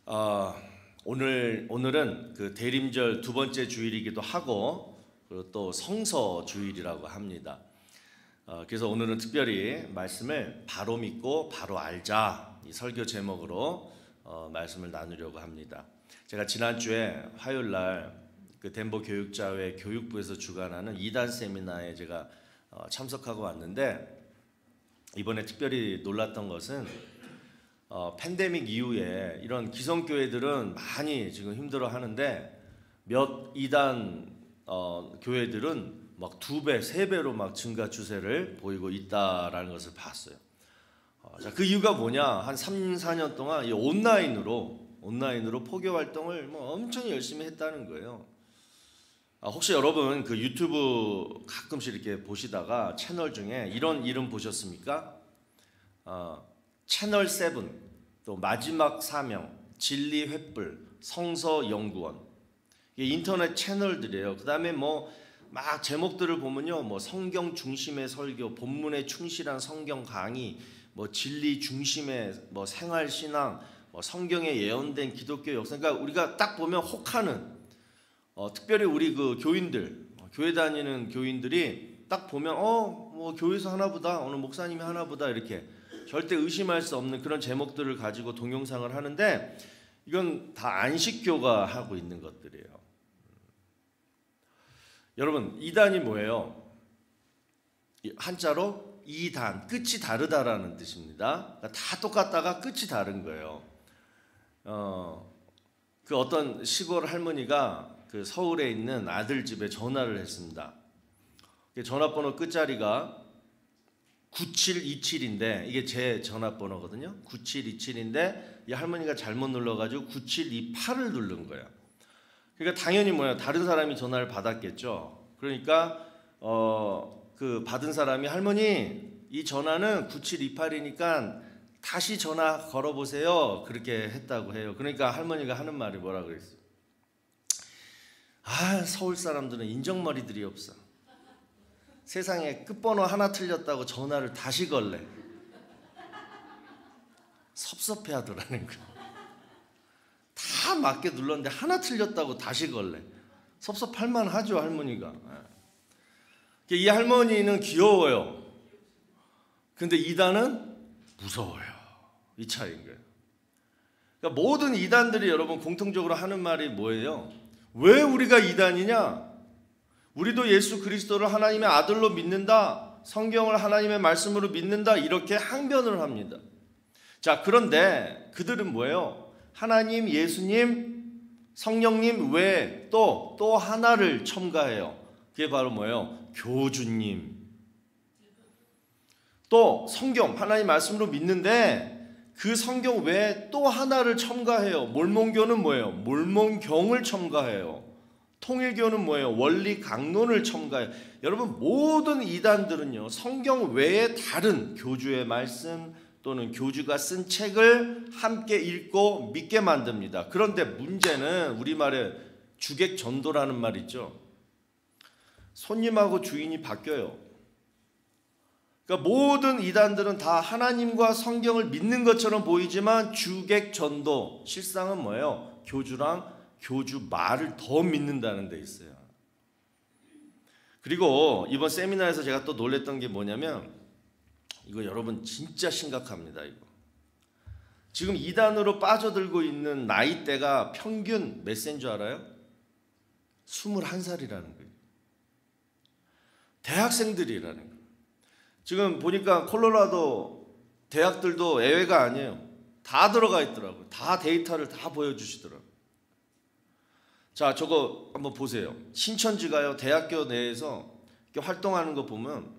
어, 오늘은 그 대림절 두 번째 주일이기도 하고 그리고 또 성서 주일이라고 합니다. 그래서 오늘은 특별히 말씀을 바로 믿고 바로 알자 이 설교 제목으로 말씀을 나누려고 합니다. 제가 지난주에 화요일 날 그 덴버 교육자회 교육부에서 주관하는 2단 세미나에 제가 참석하고 왔는데 이번에 특별히 놀랐던 것은 팬데믹 이후에 이런 기성교회들은 많이 지금 힘들어 하는데 몇 이단 교회들은 막 2배, 3배로 막 증가 추세를 보이고 있다라는 것을 봤어요. 그 이유가 뭐냐? 한 3, 4년 동안 이 온라인으로 포교 활동을 엄청 열심히 했다는 거예요. 혹시 여러분 그 유튜브 가끔씩 이렇게 보시다가 채널 중에 이런 이름 보셨습니까? 채널 7, 또 마지막 사명, 진리 횃불, 성서 연구원. 이게 인터넷 채널들이에요. 그다음에 막 제목들을 보면요, 성경 중심의 설교, 본문에 충실한 성경 강의, 진리 중심의 생활 신앙, 성경에 예언된 기독교 역사. 그러니까 우리가 딱 보면 혹하는. 특별히 우리 그 교인들, 교회 다니는 교인들이 딱 보면 교회에서 하나보다, 오늘 목사님이 하나보다 이렇게 절대 의심할 수 없는 그런 제목들을 가지고 동영상을 하는데 이건 다 안식교가 하고 있는 것들이에요. 여러분, 이단이 뭐예요? 한자로 이단, 끝이 다르다라는 뜻입니다. 그러니까 다 똑같다가 끝이 다른 거예요. 그 어떤 시골 할머니가 그 서울에 있는 아들 집에 전화를 했습니다. 전화번호 끝자리가 9727인데 이게 제 전화번호거든요. 9727인데 이 할머니가 잘못 눌러가지고 9728을 누른 거예요. 그러니까 당연히 다른 사람이 전화를 받았겠죠. 그러니까 그 받은 사람이 할머니 이 전화는 9728이니까 다시 전화 걸어보세요. 그렇게 했다고 해요. 그러니까 할머니가 하는 말이 뭐라 그랬어요? 서울 사람들은 인정머리들이 없어. 세상에 끝번호 하나 틀렸다고 전화를 다시 걸래. 섭섭해하더라는 거야. 다 맞게 눌렀는데 하나 틀렸다고 다시 걸래. 섭섭할만 하죠, 할머니가. 이 할머니는 귀여워요. 근데 이단은 무서워요. 이 차이인 거예요. 그러니까 모든 이단들이 여러분 공통적으로 하는 말이 뭐예요? 왜 우리가 이단이냐? 우리도 예수 그리스도를 하나님의 아들로 믿는다. 성경을 하나님의 말씀으로 믿는다. 이렇게 항변을 합니다. 자, 그런데 그들은 뭐예요? 하나님, 예수님, 성령님 외에 또 하나를 첨가해요. 그게 바로 뭐예요? 교주님. 또 성경, 하나님 말씀으로 믿는데 그 성경 외에 또 하나를 첨가해요. 몰몬교는 뭐예요? 몰몬경을 첨가해요. 통일교는 뭐예요? 원리 강론을 첨가해요. 여러분 모든 이단들은요 성경 외에 다른 교주의 말씀 또는 교주가 쓴 책을 함께 읽고 믿게 만듭니다. 그런데 문제는 우리말에 주객전도라는 말 있죠. 손님하고 주인이 바뀌어요. 그러니까 모든 이단들은 다 하나님과 성경을 믿는 것처럼 보이지만 주객전도, 실상은 뭐예요? 교주랑 교주 말을 더 믿는다는 데 있어요. 그리고 이번 세미나에서 제가 또 놀랬던 게 뭐냐면 이거 여러분 진짜 심각합니다. 이거 지금 이단으로 빠져들고 있는 나이대가 평균 몇 세인 줄 알아요? 21살이라는 거예요. 대학생들이라는 거예요. 지금 보니까 콜로라도 대학들도 예외가 아니에요. 다 들어가 있더라고요. 다 데이터를 다 보여주시더라고요. 자, 저거 한번 보세요. 신천지가요, 대학교 내에서 이렇게 활동하는 거 보면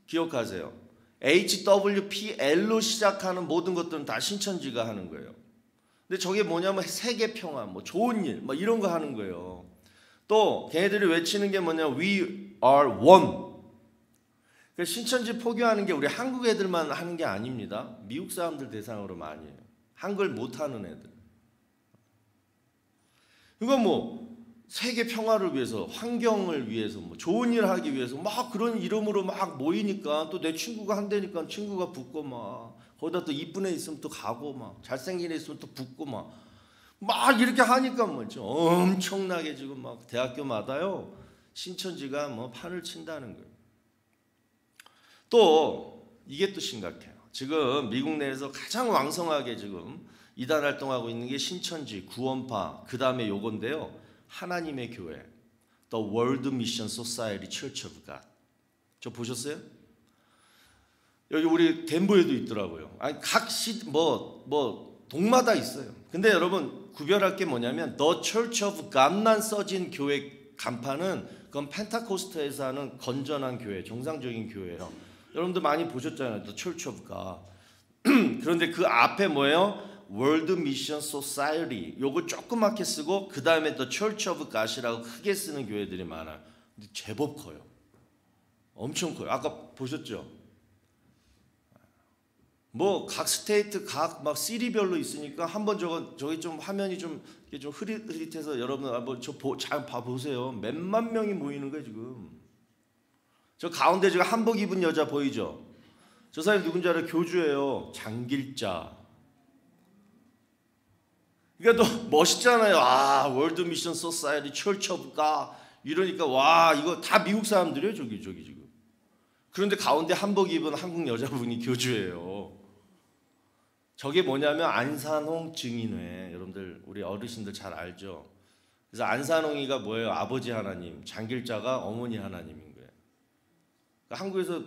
기억하세요. HWPL로 시작하는 모든 것들은 다 신천지가 하는 거예요. 근데 저게 뭐냐면 세계 평화, 좋은 일, 이런 거 하는 거예요. 또 걔네들이 외치는 게 뭐냐? We are one. 신천지 포교하는 게 우리 한국 애들만 하는 게 아닙니다. 미국 사람들 대상으로 많이 해요. 한글 못하는 애들. 이거 세계 평화를 위해서, 환경을 위해서, 좋은 일 하기 위해서 막 그런 이름으로 막 모이니까 또 내 친구가 한다니까 친구가 붙고 거기다 또 이쁜 애 있으면 또 가고 막 잘생긴 애 있으면 또 붙고 막 이렇게 하니까 뭐죠. 엄청나게 지금 막 대학교마다요 신천지가 뭐 판을 친다는 거예요. 또 이게 또 심각해요. 지금 미국 내에서 가장 왕성하게 지금 이단 활동하고 있는 게 신천지, 구원파, 그 다음에 요건데요. 하나님의 교회, The World Mission Society Church of God. 저 보셨어요? 여기 우리 덴버에도 있더라고요. 아니 각 동마다 있어요. 근데 여러분 구별할 게 뭐냐면 The Church of God만 써진 교회 간판은 그건 펜타코스트에서 하는 건전한 교회, 정상적인 교회예요. 여러분들 많이 보셨잖아요. The Church of God. 그런데 그 앞에 뭐예요? World Mission Society. 요거 조그맣게 쓰고 그 다음에 The Church of God이라고 크게 쓰는 교회들이 많아요. 근데 제법 커요. 엄청 커요. 아까 보셨죠? 뭐 각 스테이트 각 막 시리별로 있으니까 한번 저기 좀 화면이 좀 흐릿흐릿해서 여러분 한번 잘 봐보세요. 몇만 명이 모이는 거예요 지금. 저 가운데 지금 한복 입은 여자 보이죠? 저 사람이 누군지 알아요? 교주예요. 장길자. 그러니까 또 멋있잖아요. 월드 미션 소사이티 철치 오브 갓 이러니까 와 이거 다 미국 사람들이에요 저기 지금. 그런데 가운데 한복 입은 한국 여자분이 교주예요. 저게 뭐냐면 안산홍 증인회. 여러분들 우리 어르신들 잘 알죠. 그래서 안산홍이가 뭐예요? 아버지 하나님, 장길자가 어머니 하나님인 거예요. 그러니까 한국에서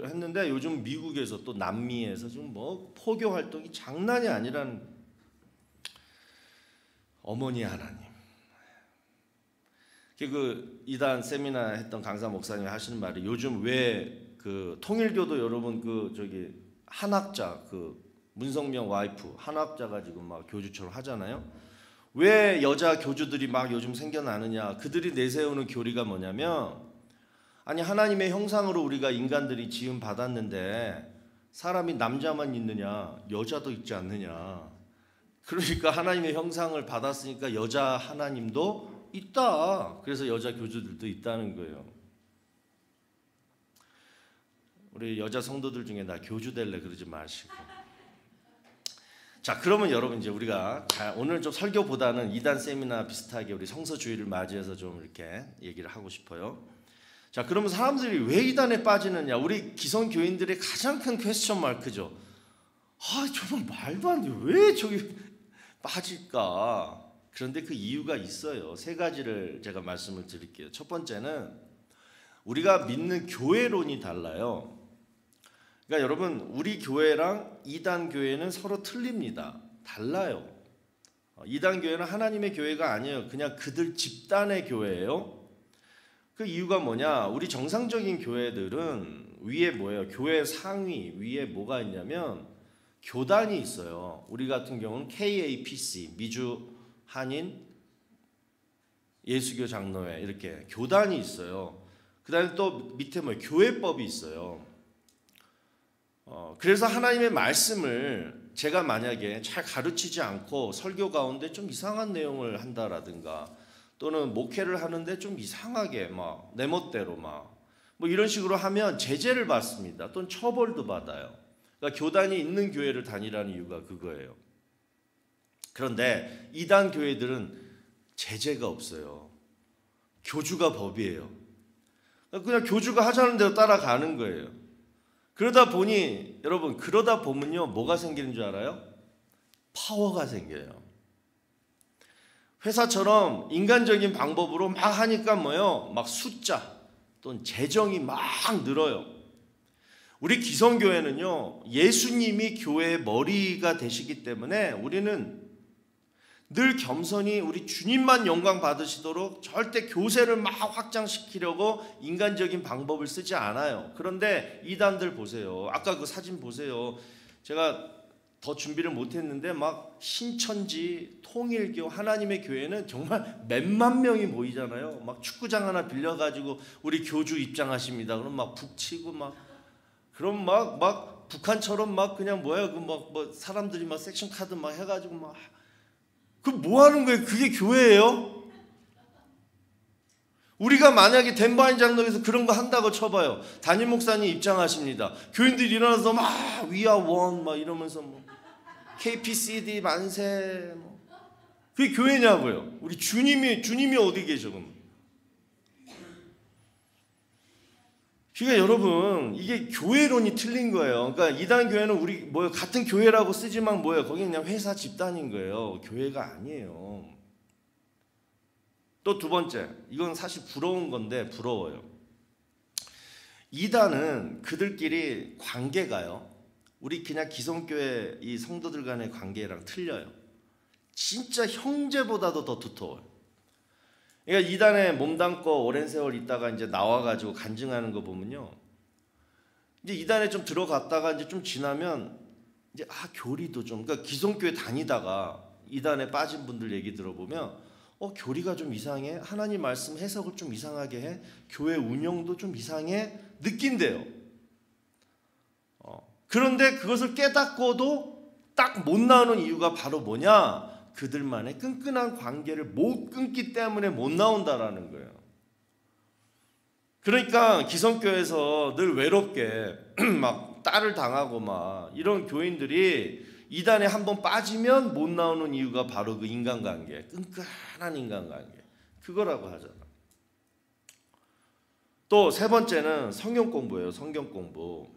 했는데 요즘 미국에서 또 남미에서 지금 뭐 포교 활동이 장난이 아니라는 어머니 하나님. 그 이단 세미나 했던 강사 목사님이 하시는 말이 요즘 왜 그 통일교도 여러분 그 저기 한학자 그 문성명 와이프 한학자가 지금 막 교주처럼 하잖아요. 왜 여자 교주들이 막 요즘 생겨나느냐? 그들이 내세우는 교리가 뭐냐면 아니 하나님의 형상으로 우리가 인간들이 지음 받았는데 사람이 남자만 있느냐? 여자도 있지 않느냐? 그러니까 하나님의 형상을 받았으니까 여자 하나님도 있다. 그래서 여자 교주들도 있다는 거예요. 우리 여자 성도들 중에 나 교주 될래 그러지 마시고. 자, 그러면 여러분 이제 우리가 오늘 좀 설교보다는 이단 세미나 비슷하게 우리 성서주의를 맞이해서 좀 이렇게 얘기를 하고 싶어요. 자, 그러면 사람들이 왜 이단에 빠지느냐? 우리 기성 교인들의 가장 큰 퀘스천 마크죠. 정말 말도 안 돼. 왜 저기 빠질까? 그런데 그 이유가 있어요. 세 가지를 제가 말씀을 드릴게요. 첫 번째는 우리가 믿는 교회론이 달라요. 그러니까 여러분 우리 교회랑 이단 교회는 서로 틀립니다. 달라요. 이단 교회는 하나님의 교회가 아니에요. 그냥 그들 집단의 교회예요. 그 이유가 뭐냐? 우리 정상적인 교회들은 위에 뭐예요? 교회 상위 위에 뭐가 있냐면 교단이 있어요. 우리 같은 경우는 KAPC 미주 한인 예수교 장로회 이렇게 교단이 있어요. 그다음에 또 밑에 뭐 교회법이 있어요. 그래서 하나님의 말씀을 제가 만약에 잘 가르치지 않고 설교 가운데 좀 이상한 내용을 한다라든가 또는 목회를 하는데 좀 이상하게 막 내 멋대로 막 뭐 이런 식으로 하면 제재를 받습니다. 또는 처벌도 받아요. 그러니까 교단이 있는 교회를 다니라는 이유가 그거예요. 그런데 이단 교회들은 제재가 없어요. 교주가 법이에요. 그냥 교주가 하자는 대로 따라가는 거예요. 그러다 보니 여러분 그러다 보면요 뭐가 생기는 줄 알아요? 파워가 생겨요. 회사처럼 인간적인 방법으로 막 하니까 뭐요? 막 숫자 또는 재정이 막 늘어요. 우리 기성교회는요 예수님이 교회의 머리가 되시기 때문에 우리는 늘 겸손히 우리 주님만 영광 받으시도록 절대 교세를 막 확장시키려고 인간적인 방법을 쓰지 않아요. 그런데 이단들 보세요. 아까 그 사진 보세요. 제가 더 준비를 못했는데 막 신천지, 통일교, 하나님의 교회는 정말 몇만 명이 모이잖아요. 막 축구장 하나 빌려가지고 우리 교주 입장하십니다. 그럼 막 북치고 막 그럼 막 북한처럼 막 그냥 뭐야 그 막 뭐 사람들이 막 섹션 카드 막 해가지고 막 그 뭐 하는 거예요? 그게 교회예요? 우리가 만약에 덴바인 장로에서 그런 거 한다고 쳐봐요. 담임 목사님 입장하십니다. 교인들이 일어나서 막 We are one 막 이러면서 뭐 KPCD 만세 뭐. 그게 교회냐고요. 우리 주님이 어디 계셔 그럼? 그러니까 여러분 이게 교회론이 틀린 거예요. 그러니까 이단 교회는 우리 뭐요 같은 교회라고 쓰지만 뭐예요? 거기 그냥 회사 집단인 거예요. 교회가 아니에요. 또 두 번째, 이건 사실 부러운 건데 부러워요. 이단은 그들끼리 관계가요. 우리 그냥 기성교회 이 성도들 간의 관계랑 틀려요. 진짜 형제보다도 더 두터워요. 그러니까 이단에 몸담고 오랜 세월 있다가 이제 나와가지고 간증하는 거 보면요. 이제 이단에 좀 들어갔다가 이제 좀 지나면 이제 교리도 좀 그러니까 기성교회 다니다가 이단에 빠진 분들 얘기 들어보면 교리가 좀 이상해. 하나님 말씀 해석을 좀 이상하게 해. 교회 운영도 좀 이상해. 느낀대요. 그런데 그것을 깨닫고도 딱 못 나오는 이유가 바로 뭐냐? 그들만의 끈끈한 관계를 못 끊기 때문에 못 나온다라는 거예요. 그러니까 기성교회에서 늘 외롭게 막 딸을 당하고 막 이런 교인들이 이단에 한번 빠지면 못 나오는 이유가 바로 그 인간관계, 끈끈한 인간관계. 그거라고 하잖아. 또 세 번째는 성경 공부예요. 성경 공부.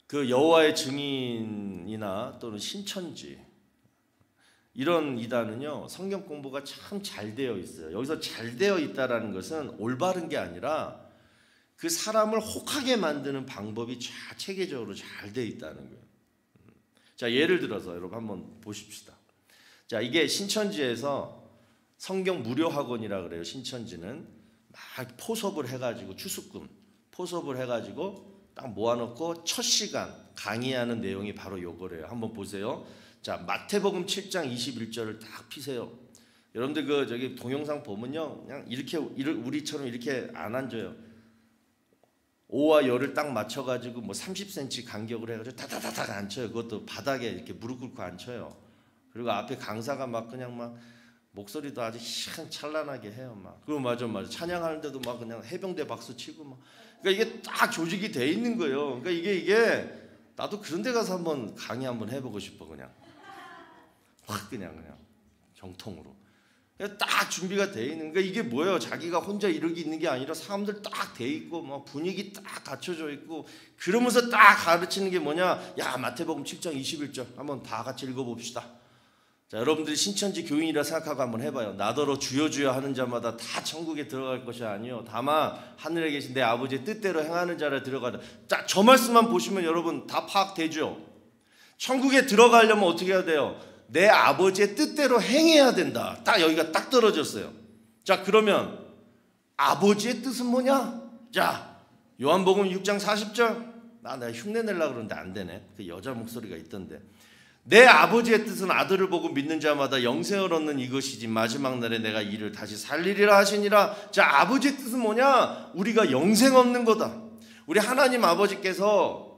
그 여호와의 증인이나 또는 신천지 이런 이단은요 성경 공부가 참 잘 되어 있어요. 여기서 잘 되어 있다라는 것은 올바른 게 아니라 그 사람을 혹하게 만드는 방법이 체계적으로 잘 되어 있다는 거예요. 자, 예를 들어서 여러분 한번 보십시다. 자, 이게 신천지에서 성경 무료 학원이라 그래요. 신천지는 막 포섭을 해가지고 추수금 포섭을 해가지고 딱 모아놓고 첫 시간 강의하는 내용이 바로 요거래요. 한번 보세요. 자, 마태복음 7장 21절을 딱 피세요. 여러분들 그 저기 동영상 보면요, 그냥 이렇게 우리처럼 이렇게 안 앉아요. 오와 열을 딱 맞춰가지고 뭐 30cm 간격으로 해가지고 다다다닥 앉혀요. 그것도 바닥에 이렇게 무릎 꿇고 앉혀요. 그리고 앞에 강사가 막 그냥 막 목소리도 아주 희한찬란하게 해요. 막 그리고 맞아 찬양하는데도 막 그냥 해병대 박수 치고 막. 그러니까 이게 딱 조직이 돼 있는 거예요. 그러니까 이게 나도 그런 데 가서 한번 강의 한번 해보고 싶어 그냥. 확 그냥 정통으로 딱 준비가 돼 있는. 그러니까 이게 뭐예요? 자기가 혼자 이러기 있는 게 아니라 사람들 딱 돼 있고 막 분위기 딱 갖춰져 있고 그러면서 딱 가르치는 게 뭐냐? 야, 마태복음 7장 21절 한번 다 같이 읽어봅시다. 자, 여러분들이 신천지 교인이라 생각하고 한번 해봐요. 나더러 주여 주여 하는 자마다 다 천국에 들어갈 것이 아니요 다만 하늘에 계신 내 아버지의 뜻대로 행하는 자를 들어가다. 자, 저 말씀만 보시면 여러분 다 파악되죠? 천국에 들어가려면 어떻게 해야 돼요? 내 아버지의 뜻대로 행해야 된다. 딱 여기가 딱 떨어졌어요. 자, 그러면 아버지의 뜻은 뭐냐? 자, 요한복음 6장 40절. 내가 흉내 내려고 그러는데 안 되네. 그 여자 목소리가 있던데. 내 아버지의 뜻은 아들을 보고 믿는 자마다 영생을 얻는 이것이지 마지막 날에 내가 이를 다시 살리리라 하시니라. 자, 아버지의 뜻은 뭐냐? 우리가 영생 얻는 거다. 우리 하나님 아버지께서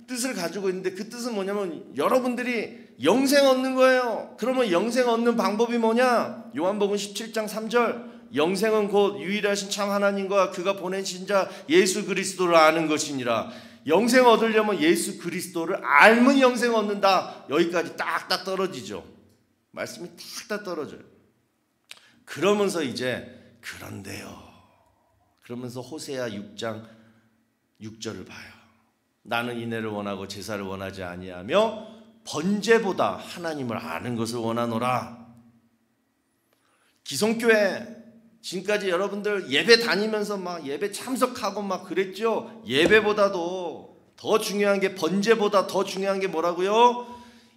뜻을 가지고 있는데 그 뜻은 뭐냐면 여러분들이 영생 얻는 거예요. 그러면 영생 얻는 방법이 뭐냐? 요한복음 17장 3절. 영생은 곧 유일하신 참 하나님과 그가 보내신 자 예수 그리스도를 아는 것이니라. 영생 얻으려면 예수 그리스도를 알면 영생 얻는다. 여기까지 딱딱 떨어지죠. 말씀이 딱딱 떨어져요. 그러면서 이제 그런데요. 그러면서 호세아 6장 6절을 봐요. 나는 인애를 원하고 제사를 원하지 아니하며 번제보다 하나님을 아는 것을 원하노라. 기성교회 지금까지 여러분들 예배 다니면서 막 예배 참석하고 막 그랬죠. 예배보다도 더 중요한 게 번제보다 더 중요한 게 뭐라고요?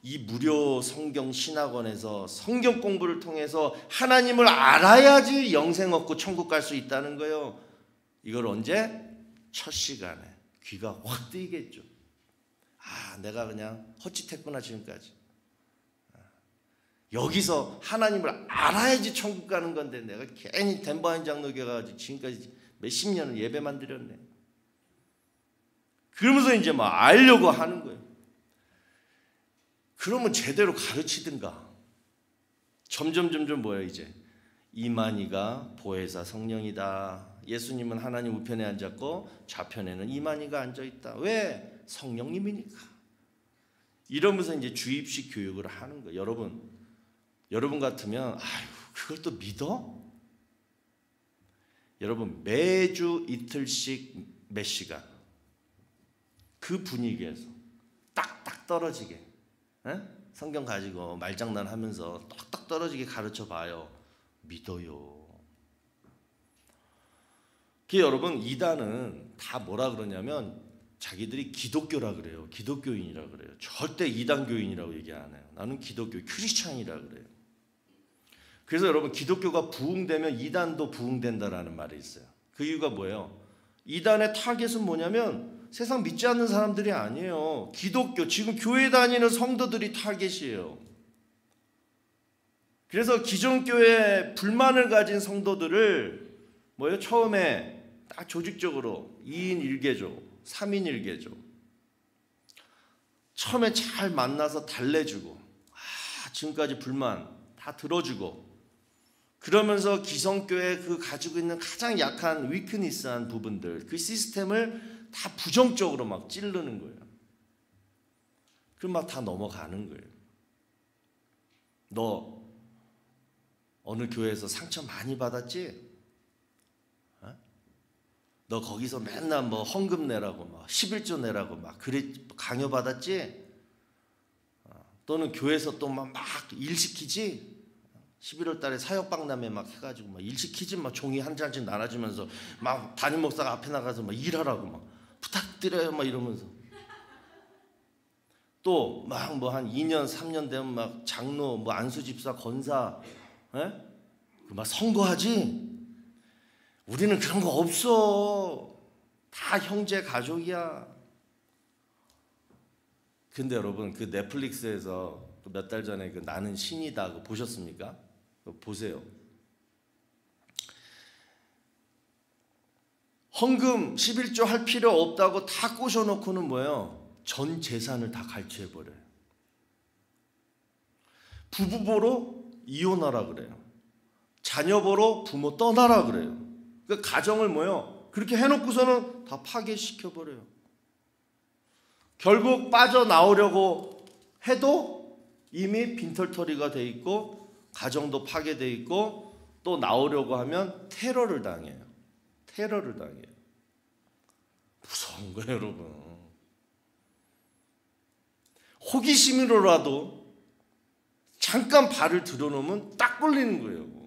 이 무료 성경 신학원에서 성경 공부를 통해서 하나님을 알아야지 영생 얻고 천국 갈 수 있다는 거예요. 이걸 언제? 첫 시간에 귀가 확 뜨이겠죠. 내가 그냥 헛짓했구나 지금까지. 여기서 하나님을 알아야지 천국 가는 건데 내가 괜히 덴바인 장로교회 가지고 지금까지 몇십 년을 예배만 드렸네. 그러면서 이제 막 알려고 하는 거예요. 그러면 제대로 가르치든가. 점점 뭐예요 이제 이만희가 보혜사 성령이다. 예수님은 하나님 우편에 앉았고 좌편에는 이만희가 앉아있다. 왜? 성령님이니까. 이러면서 이제 주입식 교육을 하는 거예요. 여러분 같으면 아유 그걸 또 믿어? 여러분 매주 이틀씩 몇 시간 그 분위기에서 딱딱 떨어지게 성경 가지고 말장난하면서 딱딱 떨어지게 가르쳐 봐요. 믿어요. 그 여러분 이단은 다 뭐라 그러냐면 자기들이 기독교라 그래요. 기독교인이라 그래요. 절대 이단 교인이라고 얘기 안 해요. 나는 기독교 크리스찬이라 그래요. 그래서 여러분 기독교가 부흥되면 이단도 부흥된다라는 말이 있어요. 그 이유가 뭐예요? 이단의 타겟은 뭐냐면 세상 믿지 않는 사람들이 아니에요. 기독교 지금 교회 다니는 성도들이 타겟이에요. 그래서 기존 교회에 불만을 가진 성도들을 뭐예요? 처음에 딱 조직적으로 2인 1개조, 3인 1개조 처음에 잘 만나서 달래주고 지금까지 불만 다 들어주고 그러면서 기성교회 그 가지고 있는 가장 약한 위크니스한 부분들 그 시스템을 다 부정적으로 막 찌르는 거예요. 그럼 막 다 넘어가는 거예요. 너 어느 교회에서 상처 많이 받았지? 너 거기서 맨날 뭐 헌금 내라고 막 11조 내라고 막 그래 강요 받았지? 또는 교회에서 또 막 일 시키지? 11월 달에 사역박람회 막 해가지고 막 일 시키지? 막 종이 한 장씩 나눠주면서 막 담임 목사가 앞에 나가서 막 일하라고 막 부탁드려요 막 이러면서 또 막 뭐 한 2년 3년 되면 막 장로 뭐 안수집사 권사 막 선거하지? 우리는 그런 거 없어. 다 형제 가족이야. 근데 여러분 그 넷플릭스에서 몇 달 전에 그 나는 신이다 그거 보셨습니까? 그거 보세요. 헌금 11조 할 필요 없다고 다 꼬셔놓고는 뭐예요? 전 재산을 다 갈취해버려요. 부부 보러 이혼하라 그래요. 자녀 보러 부모 떠나라 그래요. 그 가정을 뭐예요? 그렇게 해놓고서는 다 파괴시켜버려요. 결국 빠져나오려고 해도 이미 빈털터리가 돼 있고 가정도 파괴돼 있고 또 나오려고 하면 테러를 당해요. 테러를 당해요. 무서운 거예요, 여러분. 호기심으로라도 잠깐 발을 들여놓으면 딱 걸리는 거예요.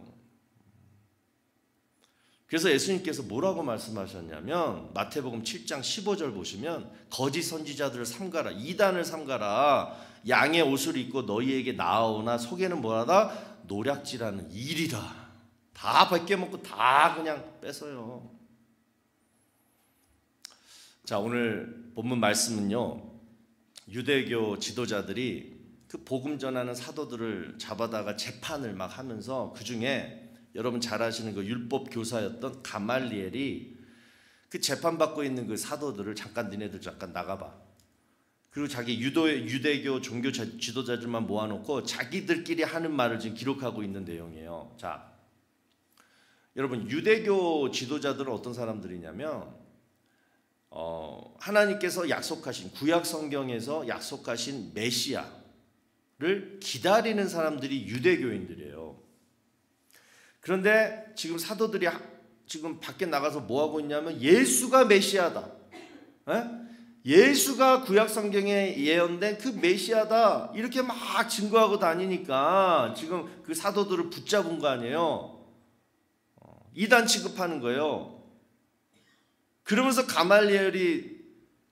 그래서 예수님께서 뭐라고 말씀하셨냐면 마태복음 7장 15절 보시면 거짓 선지자들을 삼가라. 이단을 삼가라. 양의 옷을 입고 너희에게 나아오나 속에는 뭐하다? 노략질하는 일이라. 다 벗겨먹고 다 그냥 뺏어요. 자, 오늘 본문 말씀은요. 유대교 지도자들이 그 복음 전하는 사도들을 잡아다가 재판을 막 하면서 그 중에 여러분 잘 아시는 그 율법 교사였던 가말리엘이 그 재판받고 있는 그 사도들을 잠깐 니네들 잠깐 나가봐. 그리고 자기 유대교 종교 지도자들만 모아놓고 자기들끼리 하는 말을 지금 기록하고 있는 내용이에요. 자, 여러분 유대교 지도자들은 어떤 사람들이냐면 하나님께서 약속하신 구약 성경에서 약속하신 메시아를 기다리는 사람들이 유대교인들이에요. 그런데 지금 사도들이 지금 밖에 나가서 뭐 하고 있냐면 예수가 메시아다. 예수가 구약 성경에 예언된 그 메시아다. 이렇게 막 증거하고 다니니까 지금 그 사도들을 붙잡은 거 아니에요. 이단 취급하는 거예요. 그러면서 가말리엘이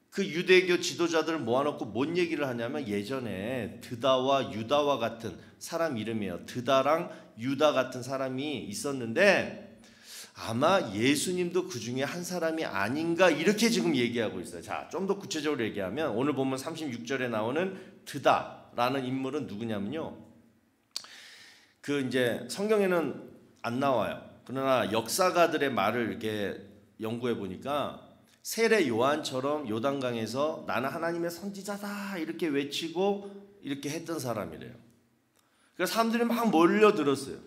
그 유대교 지도자들을 모아놓고 뭔 얘기를 하냐면 예전에 드다와 유다와 같은 사람 이름이에요. 드다랑 유다 같은 사람이 있었는데 아마 예수님도 그 중에 한 사람이 아닌가 이렇게 지금 얘기하고 있어요. 자, 좀 더 구체적으로 얘기하면 오늘 보면 36절에 나오는 드다라는 인물은 누구냐면요. 그 이제 성경에는 안 나와요. 그러나 역사가들의 말을 이렇게 연구해 보니까 세례 요한처럼 요단강에서 나는 하나님의 선지자다 이렇게 외치고 이렇게 했던 사람이래요. 그래서 사람들이 막 몰려들었어요.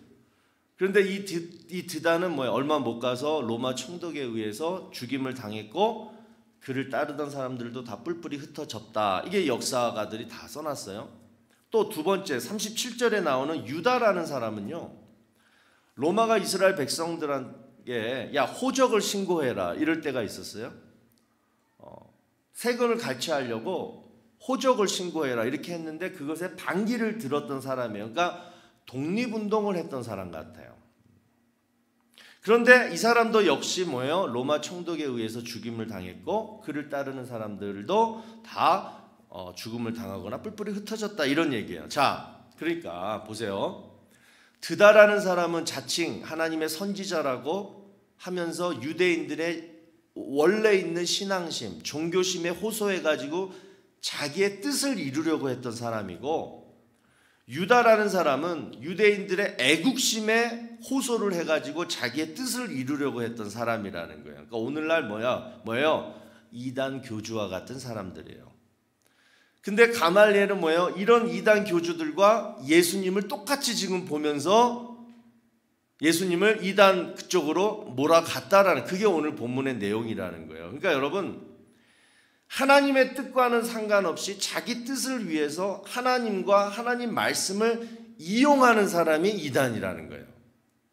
그런데 이 드다는 뭐야? 얼마 못 가서 로마 총독에 의해서 죽임을 당했고 그를 따르던 사람들도 다 뿔뿔이 흩어졌다. 이게 역사가들이 다 써놨어요. 또 두 번째 37절에 나오는 유다라는 사람은요, 로마가 이스라엘 백성들에게 야 호적을 신고해라 이럴 때가 있었어요. 세금을 갈취하려고 호적을 신고해라 이렇게 했는데 그것에 반기를 들었던 사람이에요. 그러니까 독립운동을 했던 사람 같아요. 그런데 이 사람도 역시 뭐예요? 로마 총독에 의해서 죽임을 당했고 그를 따르는 사람들도 다 죽음을 당하거나 뿔뿔이 흩어졌다 이런 얘기예요. 자, 그러니까 보세요. 드다라는 사람은 자칭 하나님의 선지자라고 하면서 유대인들의 원래 있는 신앙심, 종교심에 호소해가지고 자기의 뜻을 이루려고 했던 사람이고, 유다라는 사람은 유대인들의 애국심에 호소를 해가지고 자기의 뜻을 이루려고 했던 사람이라는 거예요. 그러니까 오늘날 뭐예요? 이단 교주와 같은 사람들이에요. 근데 가말리엘은 뭐예요? 이런 이단 교주들과 예수님을 똑같이 지금 보면서 예수님을 이단 그쪽으로 몰아갔다라는, 그게 오늘 본문의 내용이라는 거예요. 그러니까 여러분, 하나님의 뜻과는 상관없이 자기 뜻을 위해서 하나님과 하나님 말씀을 이용하는 사람이 이단이라는 거예요.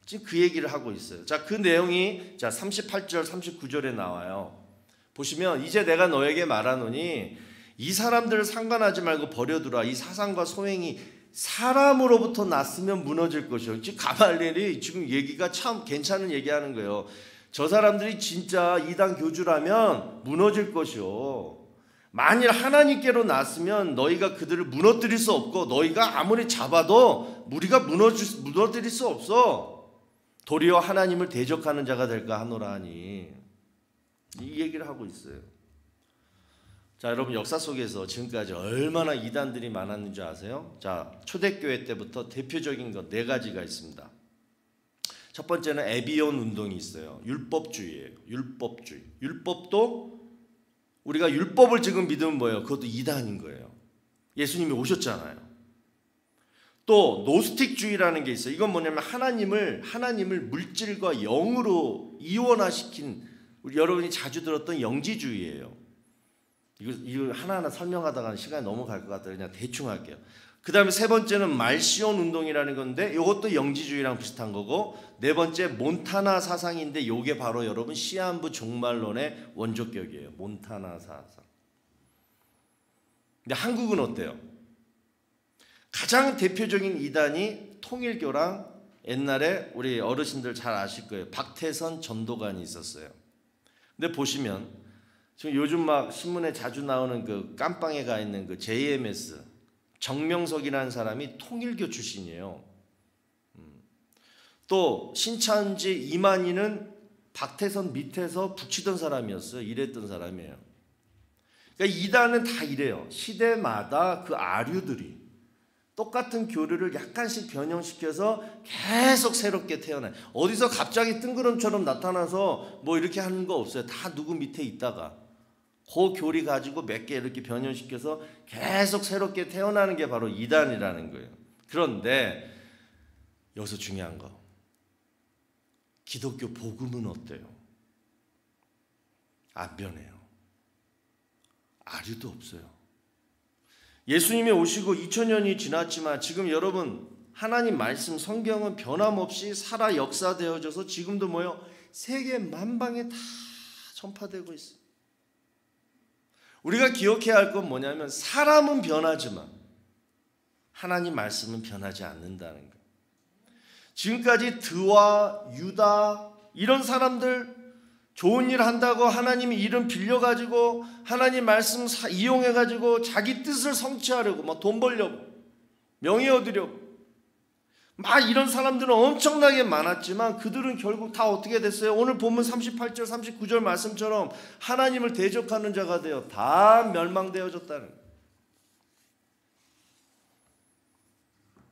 지금 그 얘기를 하고 있어요. 자, 그 내용이 38절 39절에 나와요. 보시면 이제 내가 너에게 말하노니 이 사람들을 상관하지 말고 버려두라. 이 사상과 소행이 사람으로부터 났으면 무너질 것이요. 지금 가말리엘이 지금 얘기가 참 괜찮은 얘기하는 거예요. 저 사람들이 진짜 이단 교주라면 무너질 것이요. 만일 하나님께로 났으면 너희가 그들을 무너뜨릴 수 없고 너희가 아무리 잡아도 우리가 무너뜨릴 수 없어. 도리어 하나님을 대적하는 자가 될까 하노라 하니, 이 얘기를 하고 있어요. 자, 여러분, 역사 속에서 지금까지 얼마나 이단들이 많았는지 아세요? 자, 초대교회 때부터 대표적인 것 4가지가 있습니다. 첫 번째는 에비온 운동이 있어요. 율법주의예요. 율법주의. 율법도 우리가 율법을 지금 믿으면 뭐예요? 그것도 이단인 거예요. 예수님이 오셨잖아요. 또 노스틱주의라는 게 있어요. 이건 뭐냐면 하나님을 물질과 영으로 이원화시킨, 여러분이 자주 들었던 영지주의예요. 이거 하나하나 설명하다가 시간이 너무 갈 것 같아요. 그냥 대충 할게요. 그 다음에 세 번째는 말시온 운동이라는 건데 이것도 영지주의랑 비슷한 거고, 네 번째 몬타나 사상인데 이게 바로 여러분 시한부 종말론의 원조격이에요. 몬타나 사상. 근데 한국은 어때요? 가장 대표적인 이단이 통일교랑 옛날에 우리 어르신들 잘 아실 거예요. 박태선 전도관이 있었어요. 근데 보시면 지금 요즘 막 신문에 자주 나오는 그 깜빵에 가 있는 그 JMS 정명석이라는 사람이 통일교 출신이에요. 또 신천지 이만희는 박태선 밑에서 붙이던 사람이었어요. 일했던 사람이에요. 그러니까 이단은 다 이래요. 시대마다 그 아류들이 똑같은 교리를 약간씩 변형시켜서 계속 새롭게 태어나요. 어디서 갑자기 뜬구름처럼 나타나서 뭐 이렇게 하는 거 없어요. 다 누구 밑에 있다가 그 교리 가지고 몇 개 이렇게 변형시켜서 계속 새롭게 태어나는 게 바로 이단이라는 거예요. 그런데 여기서 중요한 거, 기독교 복음은 어때요? 안 변해요. 아류도 없어요. 예수님이 오시고 2000년이 지났지만 지금 여러분 하나님 말씀 성경은 변함없이 살아 역사되어져서 지금도 뭐요? 세계 만방에 다 전파되고 있어요. 우리가 기억해야 할 건 뭐냐면 사람은 변하지만 하나님 말씀은 변하지 않는다는 거예요. 지금까지 드와 유다 이런 사람들 좋은 일 한다고 하나님이 이름 빌려가지고 하나님 말씀 이용해가지고 자기 뜻을 성취하려고 막 돈 벌려고 명예 얻으려고 막 이런 사람들은 엄청나게 많았지만 그들은 결국 다 어떻게 됐어요? 오늘 본문 38절 39절 말씀처럼 하나님을 대적하는 자가 되어 다 멸망되어졌다는 거예요.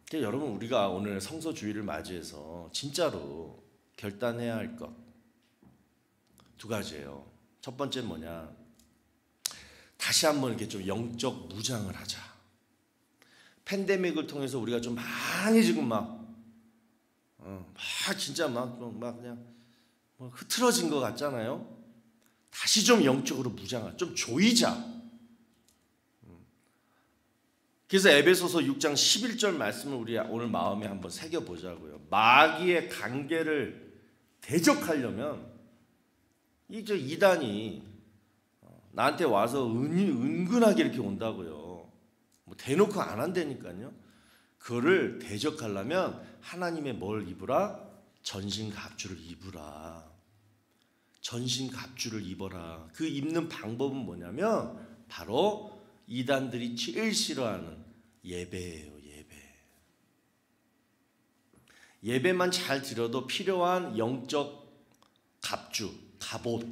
그러니까 여러분, 우리가 오늘 성서주의를 맞이해서 진짜로 결단해야 할 것 2가지예요. 첫 번째는 뭐냐? 다시 한번 이렇게 좀 영적 무장을 하자. 팬데믹을 통해서 우리가 좀 많이 지금 막 막 진짜 막 그냥 흐트러진 것 같잖아요. 다시 좀 영적으로 좀 조이자. 그래서 에베소서 6장 11절 말씀을 우리 오늘 마음에 한번 새겨보자고요. 마귀의 관계를 대적하려면 저 이단이 나한테 와서 은근하게 이렇게 온다고요. 뭐 대놓고 안 한다니까요. 그거를 대적하려면 하나님의 뭘 입으라? 전신갑주를 입으라. 전신갑주를 입어라. 그 입는 방법은 뭐냐면 바로 이단들이 제일 싫어하는 예배예요. 예배만 잘 드려도 필요한 영적 갑주, 갑옷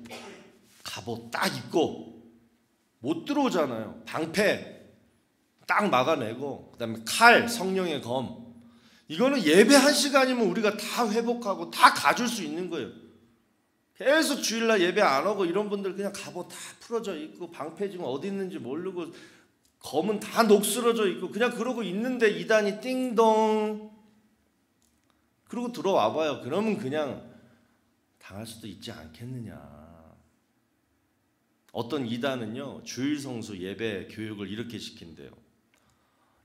딱 입고 못 들어오잖아요. 방패 딱 막아내고, 그다음에 칼, 성령의 검. 이거는 예배 한 시간이면 우리가 다 회복하고 다 가질 수 있는 거예요. 계속 주일날 예배 안 오고 이런 분들 그냥 갑옷 다 풀어져 있고 방패 지금 어디 있는지 모르고 검은 다 녹슬어져 있고 그냥 그러고 있는데 이단이 띵동 그러고 들어와 봐요. 그러면 그냥 당할 수도 있지 않겠느냐. 어떤 이단은요, 주일 성수 예배 교육을 이렇게 시킨대요.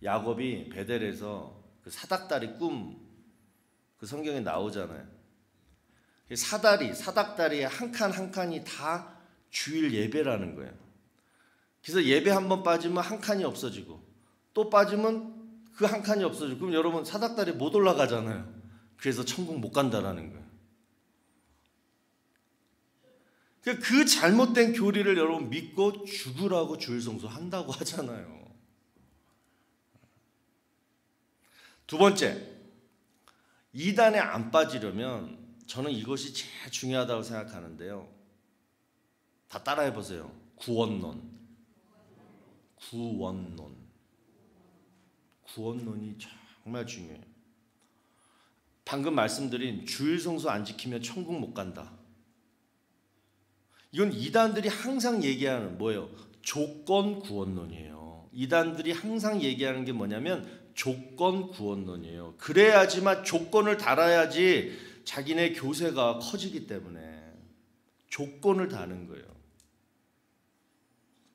야곱이 베델에서 그 사닥다리 꿈, 그 성경에 나오잖아요. 사닥다리에 한 칸 한 칸이 다 주일 예배라는 거예요. 그래서 예배 한 번 빠지면 한 칸이 없어지고 또 빠지면 그 한 칸이 없어지고, 그럼 여러분 사닥다리 못 올라가잖아요. 그래서 천국 못 간다라는 거예요. 그 잘못된 교리를 여러분 믿고 죽으라고 주일 성수 한다고 하잖아요. 두 번째, 이단에 안 빠지려면 저는 이것이 제일 중요하다고 생각하는데요. 다 따라해 보세요. 구원론이 정말 중요해요. 방금 말씀드린 주일 성수 안 지키면 천국 못 간다. 이건 이단들이 항상 얘기하는 뭐예요? 조건 구원론이에요. 이단들이 항상 얘기하는 게 뭐냐면 조건 구원론이에요. 그래야지만 조건을 달아야지 자기네 교세가 커지기 때문에 조건을 다는 거예요.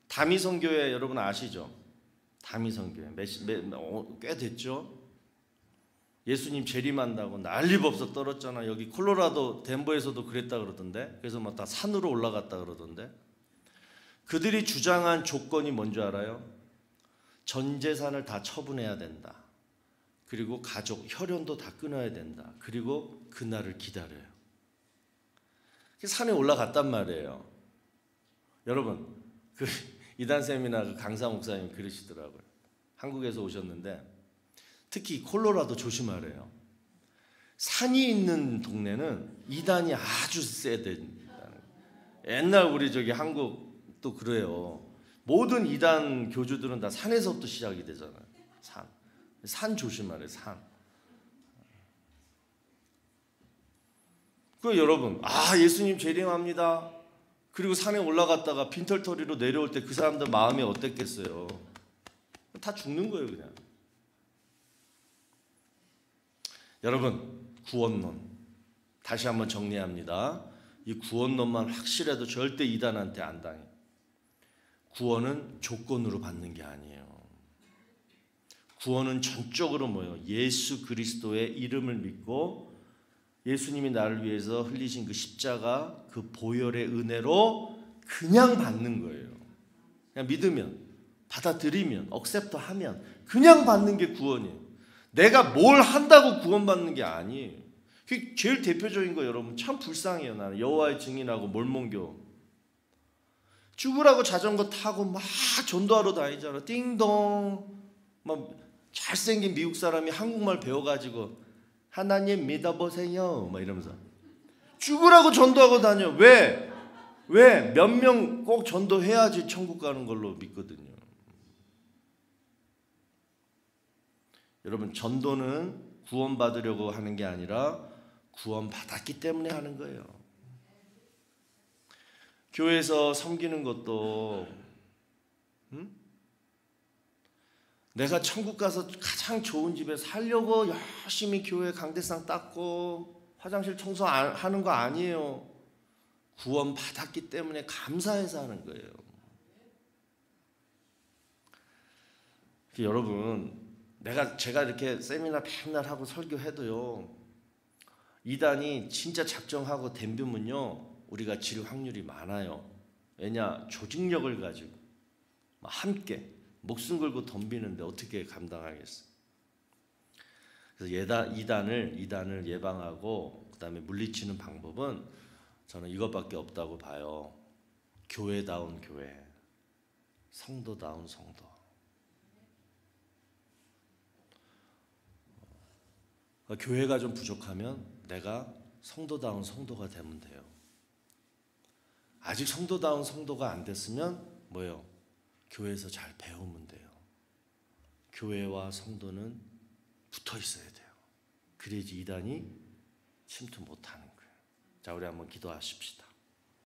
다미성교회 여러분 아시죠? 다미성교회 꽤 됐죠? 예수님 재림한다고 난리법석 떨었잖아. 여기 콜로라도 덴버에서도 그랬다 그러던데. 그래서 막 다 산으로 올라갔다 그러던데. 그들이 주장한 조건이 뭔지 알아요? 전 재산을 다 처분해야 된다. 그리고 가족, 혈연도 다 끊어야 된다. 그리고 그날을 기다려요. 산에 올라갔단 말이에요. 여러분, 그 이단 쌤이나 그 강사 목사님 그러시더라고요. 한국에서 오셨는데 특히 콜로라도 조심하래요. 산이 있는 동네는 이단이 아주 세다. 옛날 우리 저기 한국도 그래요. 모든 이단 교주들은 다 산에서부터 시작이 되잖아요. 산 조심하래. 산. 그 여러분, 예수님 재림합니다. 그리고 산에 올라갔다가 빈털터리로 내려올 때 그 사람들 마음이 어땠겠어요? 다 죽는 거예요, 그냥. 여러분, 구원론 다시 한번 정리합니다. 이 구원론만 확실해도 절대 이단한테 안 당해. 구원은 조건으로 받는 게 아니에요. 구원은 전적으로 뭐예요? 예수 그리스도의 이름을 믿고 예수님이 나를 위해서 흘리신 그 십자가, 그 보혈의 은혜로 그냥 받는 거예요. 그냥 믿으면, 받아들이면, 억셉트하면 그냥 받는 게 구원이에요. 내가 뭘 한다고 구원받는 게 아니에요. 그게 제일 대표적인 거 여러분 참 불쌍해요. 나는 여호와의 증인하고 몰몬교 죽으라고 자전거 타고 막 전도하러 다니잖아. 띵동 막 잘생긴 미국 사람이 한국말 배워가지고 하나님 믿어보세요 막 이러면서 죽으라고 전도하고 다녀. 왜? 몇 명 꼭 전도해야지 천국 가는 걸로 믿거든요. 여러분, 전도는 구원받으려고 하는 게 아니라 구원받았기 때문에 하는 거예요. 교회에서 섬기는 것도 내가 천국 가서 가장 좋은 집에 살려고 열심히 교회 강대상 닦고 화장실 청소하는 거 아니에요. 구원 받았기 때문에 감사해서 하는 거예요. 여러분, 제가 이렇게 세미나 맨날 하고 설교해도요, 이단이 진짜 작정하고 덤비면요, 우리가 질 확률이 많아요. 왜냐? 조직력을 가지고 함께 목숨 걸고 덤비는데 어떻게 감당하겠어? 그래서 이단을 예방하고 그다음에 물리치는 방법은 저는 이것밖에 없다고 봐요. 교회다운 교회, 성도다운 성도. 교회가 좀 부족하면 내가 성도다운 성도가 되면 돼요. 아직 성도다운 성도가 안 됐으면 뭐예요? 교회에서 잘 배우면 돼요. 교회와 성도는 붙어 있어야 돼요. 그래야지 이단이 침투 못하는 거예요. 자, 우리 한번 기도하십시다.